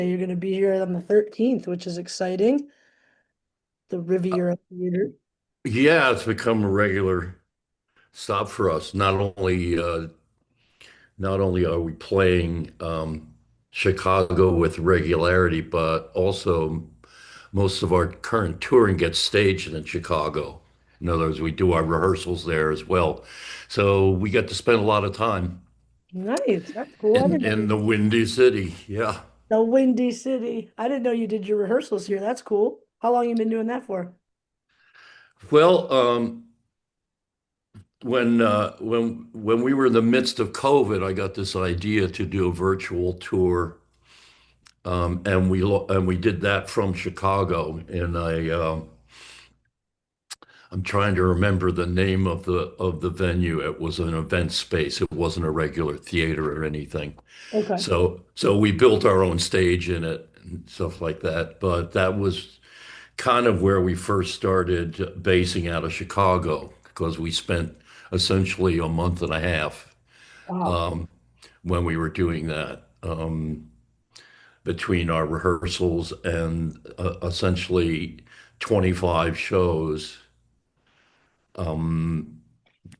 You're going to be here on the 13th, which is exciting. The Riviera Theater. Yeah, it's become a regular stop for us. Not only are we playing Chicago with regularity, but also most of our current touring gets staged in Chicago. In other words, we do our rehearsals there as well. So we get to spend a lot of time Nice. That's cool. I in didn't know in you, the Windy City. Yeah. the Windy City. I didn't know you did your rehearsals here. That's cool. How long you been doing that for? Well, when we were in the midst of COVID, I got this idea to do a virtual tour. And we did that from Chicago, and I'm trying to remember the name of the venue. It was an event space. It wasn't a regular theater or anything. Okay. So we built our own stage in it and stuff like that. But that was kind of where we first started basing out of Chicago because we spent essentially a month and a half Wow. um, when we were doing that. Between our rehearsals and essentially 25 shows, um,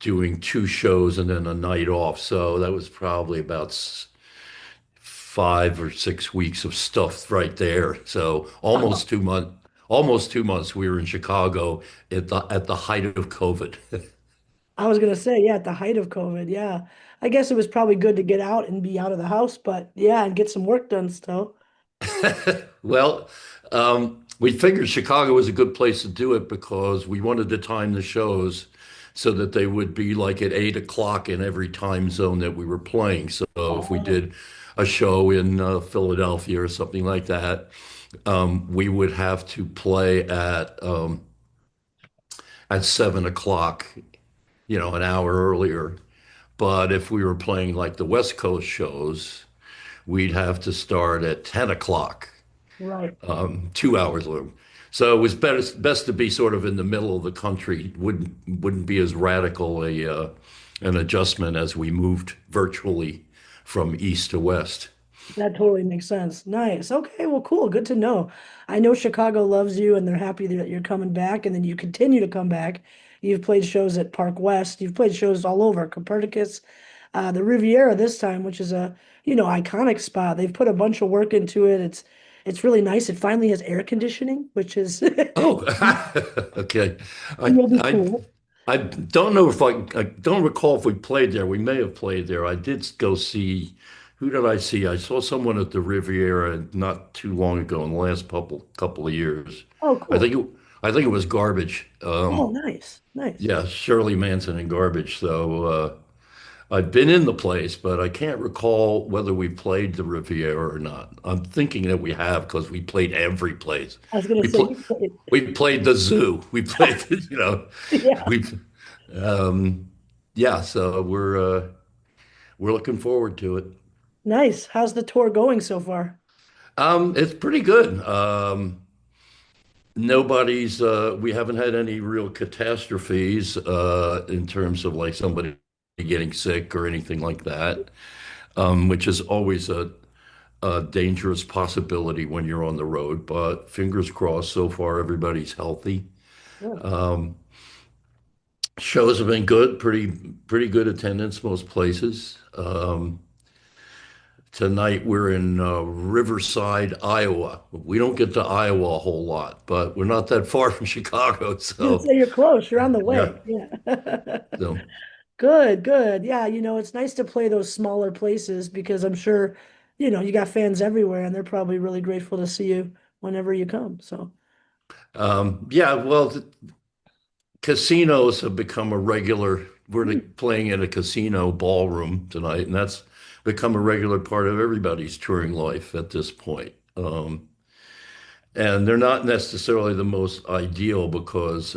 doing two shows and then a night off. So that was probably about 5 or 6 weeks of stuff right there. So Wow. almost 2 months we were in Chicago at the height of COVID. I was gonna say, yeah, at the height of COVID, yeah. I guess it was probably good to get out and be out of the house, but yeah, and get some work done still. Well, we figured Chicago was a good place to do it because we wanted to time the shows so that they would be like at 8 o'clock in every time zone that we were playing. So if we Oh, did a show in Philadelphia or something like that, we would have to play at 7 o'clock, an hour earlier. But if we were playing like the West Coast shows, we'd have to start at 10 o'clock, right. 2 hours later. So it was best to be sort of in the middle of the country. Wouldn't be as radical an adjustment as we moved virtually from east to west. That totally makes sense. Nice. Okay, well, cool. Good to know. I know Chicago loves you and they're happy that you're coming back and then you continue to come back. You've played shows at Park West. You've played shows all over, Copernicus, the Riviera this time, which is a, iconic spot. They've put a bunch of work into it. It's really nice. It finally has air conditioning, which is Oh, okay. I really I cool. I don't know if I don't recall if we played there. We may have played there. I did go see. Who did I see? I saw someone at the Riviera not too long ago in the last couple of years. Oh, I think cool. it, I think it was Garbage. Oh, nice. Nice. Yeah, Shirley Manson and Garbage. So I've been in the place, but I can't recall whether we played the Riviera or not. I'm thinking that we have because we played every place. I was gonna We say play, you played. we played the zoo. We played, Yeah. we, um, yeah. So we're looking forward to it. Nice. How's the tour going so far? It's pretty good. We haven't had any real catastrophes in terms of like somebody getting sick or anything like that, which is always a dangerous possibility when you're on the road. But fingers crossed, so far everybody's healthy. Good. Shows have been good, pretty good attendance most places. Tonight we're in Riverside, Iowa. We don't get to Iowa a whole lot, but we're not that far from Chicago, I was gonna so say you're close. You're on the yeah. way. Yeah. So Good, good. Yeah, it's nice to play those smaller places because I'm sure, you got fans everywhere and they're probably really grateful to see you whenever you come. So, yeah, well, casinos have become a regular. We're hmm, playing in a casino ballroom tonight, and that's become a regular part of everybody's touring life at this point. And they're not necessarily the most ideal because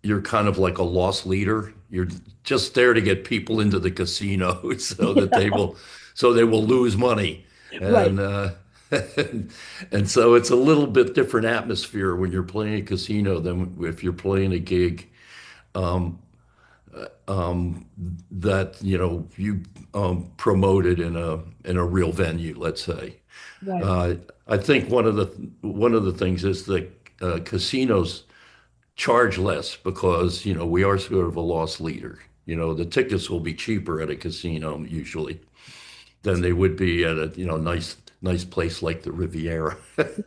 you're kind of like a lost leader. You're just there to get people into the casino yeah, so they will lose money. right. And and so it's a little bit different atmosphere when you're playing a casino than if you're playing a gig um, that you promoted in a real venue, let's say. Right. Uh, I think one of the things is that casinos charge less because we are sort of a loss leader. The tickets will be cheaper at a casino usually than they would be at a nice place like the Riviera.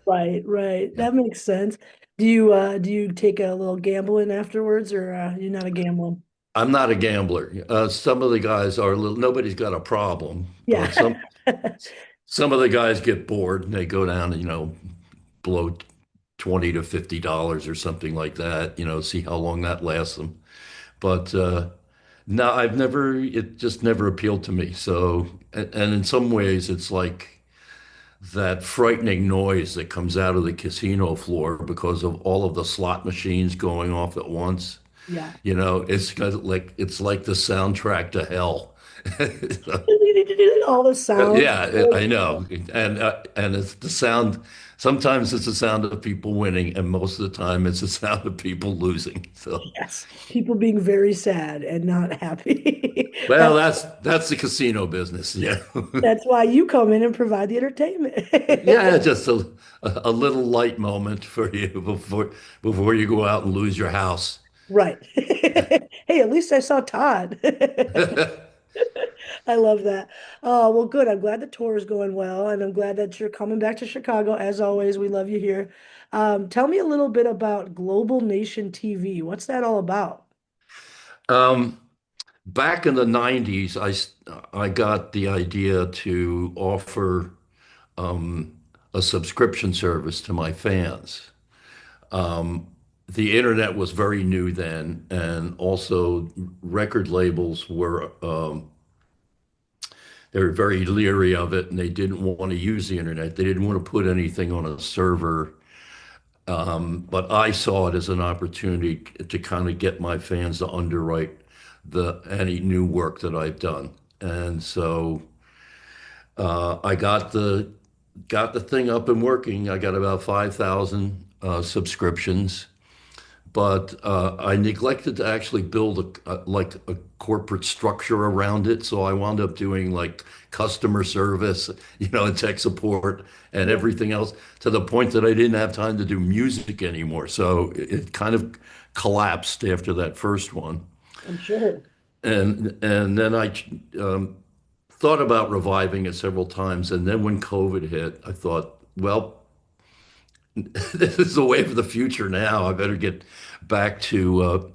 Right, right. Yeah. That makes sense. Do you take a little gambling afterwards, or you're not a gambler? I'm not a gambler. Some of the guys are a little, nobody's got a problem, Yeah. but some of the guys get bored and they go down and blow $20 to $50 or something like that, see how long that lasts them. But no, it just never appealed to me. So, and in some ways, it's like that frightening noise that comes out of the casino floor because of all of the slot machines going off at once. Yeah. It's like the soundtrack to hell. All the sounds. Yeah, I know. And it's the sound. Sometimes it's the sound of people winning, and most of the time it's the sound of people losing. So, Yes. People being very sad and not happy. well, that's the casino business. Yeah, That's why you come in and provide the entertainment. yeah, just a little light moment for you before you go out and lose your house. Right. Hey, at least I saw Todd. I love that. Oh, well, good. I'm glad the tour is going well, and I'm glad that you're coming back to Chicago. As always, we love you here. Tell me a little bit about Global Nation TV. What's that all about? Um, Back in the 90s, I got the idea to offer um, a subscription service to my fans. Um, the internet was very new then, and also record labels they were very leery of it, and they didn't want to use the internet. They didn't want to put anything on a server. But I saw it as an opportunity to kind of get my fans to underwrite the any new work that I've done. And so I got the thing up and working. I got about 5,000 subscriptions, but I neglected to actually build like a corporate structure around it. So I wound up doing like customer service, and tech support and Yeah, everything else to the point that I didn't have time to do music anymore. So it kind of collapsed after that first one. I'm sure. And then I thought about reviving it several times. And then when COVID hit, I thought, well, this is the way of the future now. I better get back to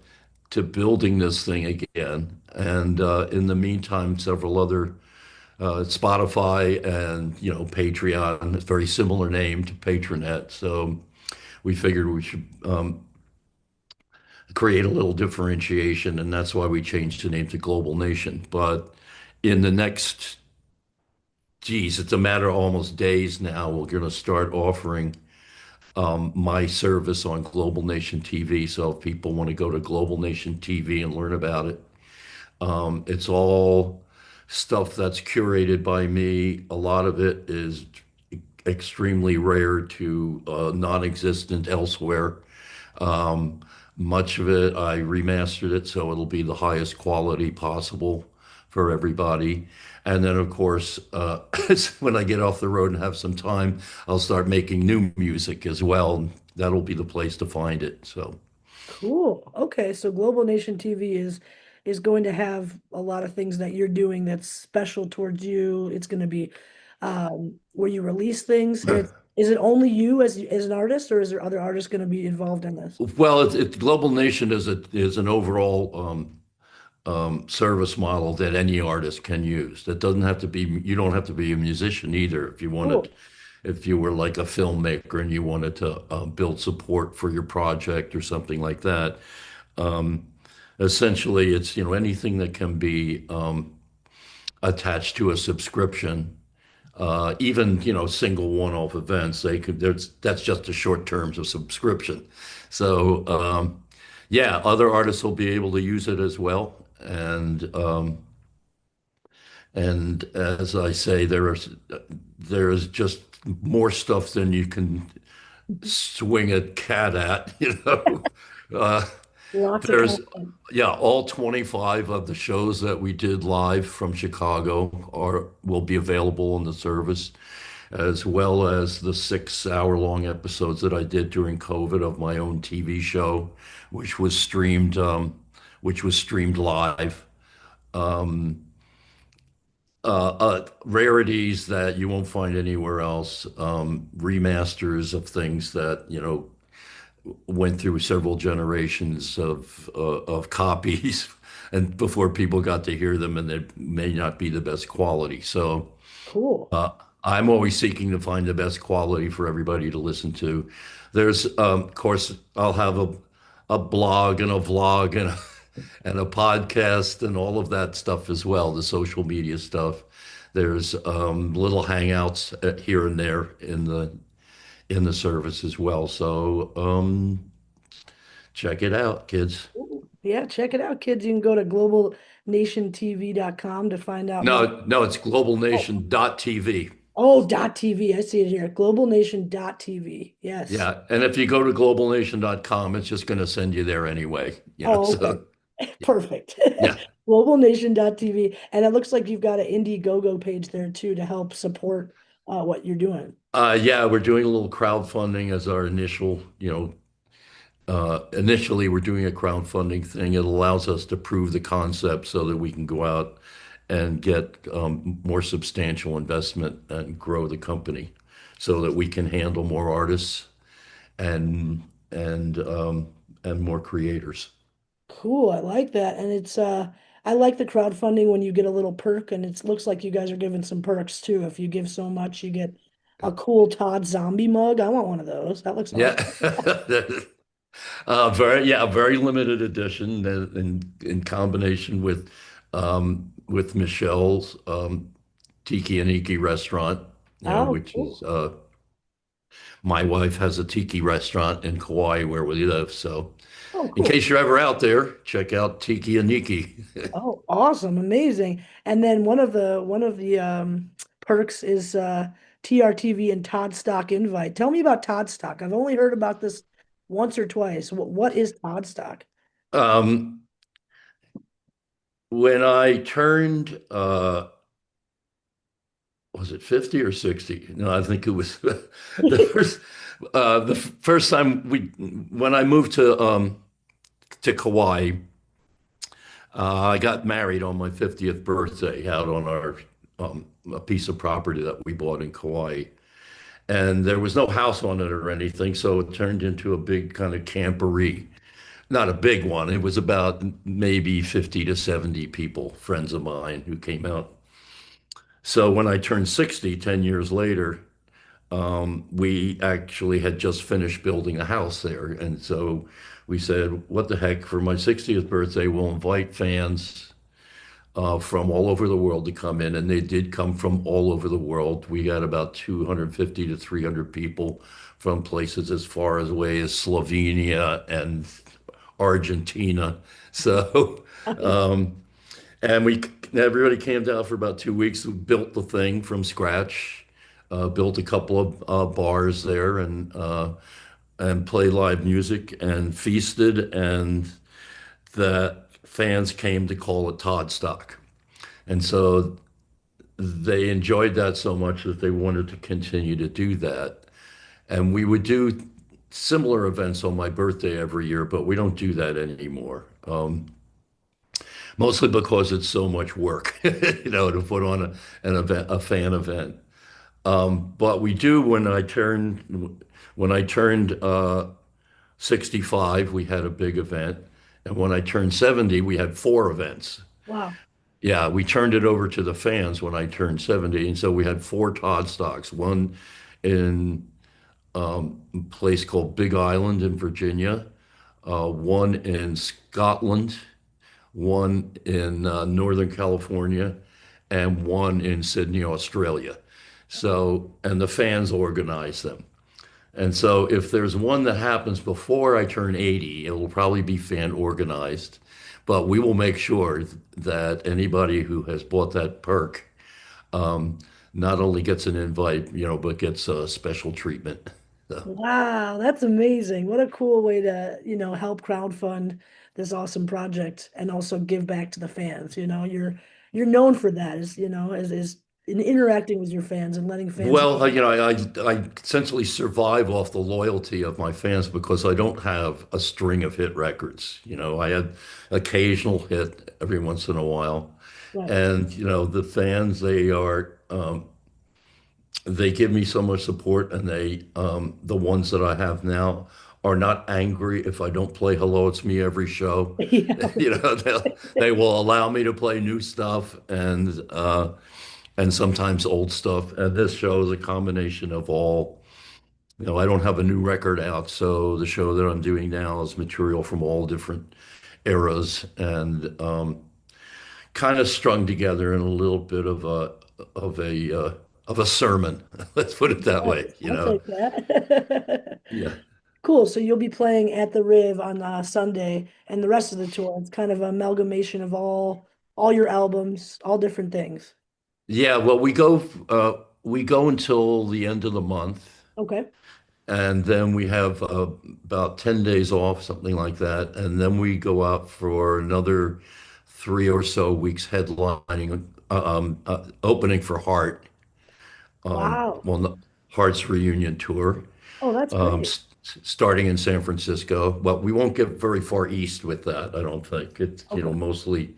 building this thing again. And in the meantime, several other Spotify and Patreon, it's a very similar name to Patronet. So we figured we should create a little differentiation, and that's why we changed the name to Global Nation. But in the next, geez, it's a matter of almost days now. We're going to start offering my service on Global Nation TV. So if people want to go to Global Nation TV and learn about it, it's all stuff that's curated by me. A lot of it is extremely rare to non-existent elsewhere. Um, Much of it, I remastered it so it'll be the highest quality possible for everybody. And then, of course, when I get off the road and have some time, I'll start making new music as well. That'll be the place to find it. So, Cool. Okay, so Global Nation TV is going to have a lot of things that you're doing that's special towards you. It's going to be where you release things. And is it only you as an artist, or is there other artists going to be involved in this? well, Global Nation is an overall service model that any artist can use. That doesn't have to be, you don't have to be a musician either. Cool. If you were like a filmmaker and you wanted to build support for your project or something like that. Um, Essentially, it's, anything that can be attached to a subscription, even, single one-off events, that's just a short terms of subscription. So, yeah, other artists will be able to use it as well. And as I say, there is just more stuff than you can swing a cat at, you know. Uh, Lots of There's, content. yeah, all 25 of the shows that we did live from Chicago will be available on the service, as well as the 6 hour long episodes that I did during COVID of my own TV show, which was streamed, which was streamed live. Rarities that you won't find anywhere else, remasters of things that, went through several generations of copies and before people got to hear them, and they may not be the best quality. So Cool. uh, I'm always seeking to find the best quality for everybody to listen to. There's, of course, I'll have a blog and a vlog and and a podcast and all of that stuff as well, the social media stuff. There's little hangouts here and there in the service as well. So check it out, kids. Ooh. Yeah, check it out, kids. You can go to globalnationtv.com to find out more. No, no, it's Oh, globalnation.tv. oh, .tv. I see it here. Globalnation.tv. Yes. Yeah, and if you go to globalnation.com, it's just going to send you there anyway. Oh, okay. So Perfect. yeah. Globalnation.tv. And it looks like you've got an Indiegogo page there too to help support what you're doing. Yeah, we're doing a little crowdfunding as our initial, initially we're doing a crowdfunding thing. It allows us to prove the concept so that we can go out and get more substantial investment and grow the company so that we can handle more artists and and um, and more creators. Cool. I like that. And I like the crowdfunding when you get a little perk, and it looks like you guys are giving some perks too. If you give so much, you get a cool Todd zombie mug. I want one of those. That looks Yeah. awesome. Very limited edition in combination with Michelle's Tiki and Iki restaurant, Oh, which cool. is my wife has a tiki restaurant in Kauai where we live. So Oh, in cool. case you're ever out there, check out Tiki and Iki. Oh, awesome. Amazing. And then one of the perks is TRTV and Toddstock invite. Tell me about Toddstock. I've only heard about this once or twice. What is Toddstock? Um, when I turned was it 50 or 60? No, I think it was the first time when I moved to Kauai, I got married on my 50th birthday out on our a piece of property that we bought in Kauai. And there was no house on it or anything, so it turned into a big kind of camporee. Not a big one. It was about maybe 50 to 70 people, friends of mine who came out. So when I turned 60, 10 years later, we actually had just finished building a house there. And so we said, what the heck, for my 60th birthday, we'll invite fans from all over the world to come in. And they did come from all over the world. We had about 250 to 300 people from places as far away as Slovenia and Argentina. So, um, and everybody came down for about 2 weeks. We built the thing from scratch, built a couple of bars there, and played live music and feasted, and the fans came to call it Toddstock, and so they enjoyed that so much that they wanted to continue to do that. And we would do similar events on my birthday every year, but we don't do that anymore. Mostly because it's so much work, to put on an event, a fan event. But we do when I turned 65, we had a big event, and when I turned 70, we had four events. Wow. Yeah, we turned it over to the fans when I turned 70, and so we had four Todd stocks. One in a place called Big Island in Virginia, one in Scotland, one in Northern California, and one in Sydney, Australia. So, and the fans organize them. And so, if there's one that happens before I turn 80, it will probably be fan organized. But we will make sure that anybody who has bought that perk um, not only gets an invite, but gets a special treatment. So, Wow, that's amazing. What a cool way to, help crowdfund this awesome project and also give back to the fans. You're known for that, as in interacting with your fans and letting fans Well, know. I essentially survive off the loyalty of my fans because I don't have a string of hit records. I had occasional hit every once in a while. Right. And, the fans, they give me so much support, and the ones that I have now are not angry if I don't play Hello, It's Me every show. Yeah. They will allow me to play new stuff and sometimes old stuff. And this show is a combination of all. I don't have a new record out, so the show that I'm doing now is material from all different eras and kind of strung together in a little bit of a sermon. Let's put it that way. Nice. I'll take that. Yeah. Cool. So you'll be playing at the Riv on Sunday and the rest of the tour. It's kind of an amalgamation of all your albums, all different things. Yeah, well, we go until the end of the month, Okay. and then we have about 10 days off, something like that, and then we go out for another 3 or so weeks headlining, opening for Heart, Wow. well, Heart's reunion tour, Oh, that's um, great. s- starting in San Francisco. Well, we won't get very far east with that, I don't think. It's, Okay. mostly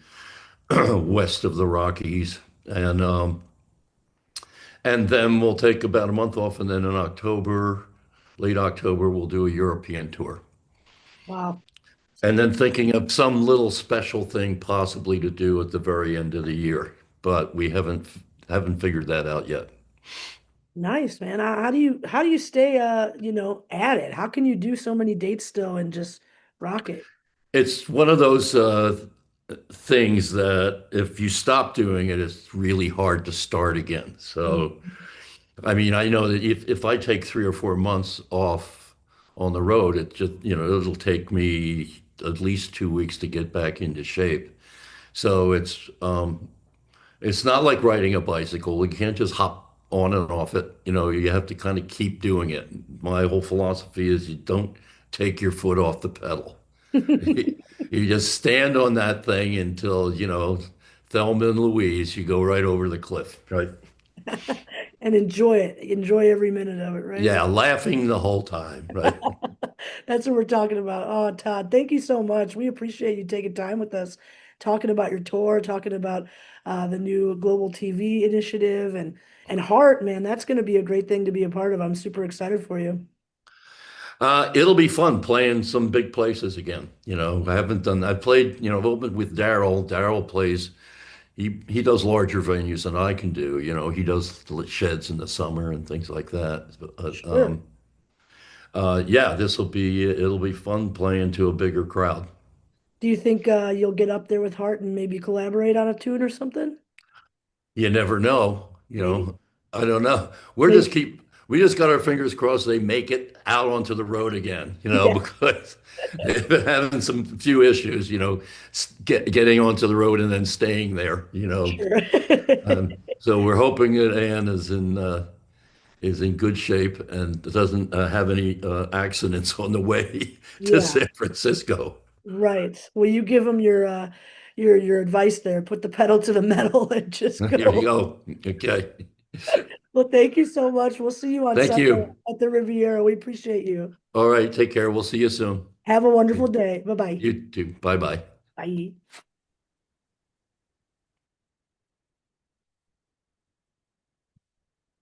west of the Rockies, and then we'll take about a month off, and then in October, late October, we'll do a European tour. Wow. And then thinking of some little special thing possibly to do at the very end of the year, but we haven't figured that out yet. Nice, man. How do you stay at it? How can you do so many dates still and just rock it? It's one of those things that if you stop doing it, it's really hard to start again. So, Mhm. I mean, I know that if I take 3 or 4 months off on the road, it just, it'll take me at least 2 weeks to get back into shape. So it's not like riding a bicycle. You can't just hop on and off it. You have to kind of keep doing it. My whole philosophy is you don't take your foot off the pedal. You just stand on that thing until, Thelma and Louise, you go right over the cliff, right? And enjoy it. Enjoy every minute of it, right? Yeah, laughing the whole time, right? That's what we're talking about. Oh, Todd, thank you so much. We appreciate you taking time with us, talking about your tour, talking about the new global TV initiative and Heart, man. That's going to be a great thing to be a part of. I'm super excited for you. It'll be fun playing some big places again. I haven't done, I played, I've opened with Daryl. Daryl plays, he does larger venues than I can do. He does the sheds in the summer and things like that. But, Sure. yeah, it'll be fun playing to a bigger crowd. Do you think you'll get up there with Heart and maybe collaborate on a tune or something? You never know, Maybe. I don't know. Maybe. We just got our fingers crossed they make it out onto the road again, Yeah, because they've been having some few issues, getting onto the road and then staying there. sure. So we're hoping that Ann is in good shape and doesn't have any accidents on the way to Yeah, San Francisco. right. Well, you give them your advice there. Put the pedal to the metal and just Here you go. go. Okay. Well, thank you so much. We'll see you on Thank Sunday you. at the Riviera. We appreciate you. All right. Take care. We'll see you soon. Have a wonderful day. Bye-bye. You too. Bye bye. Bye.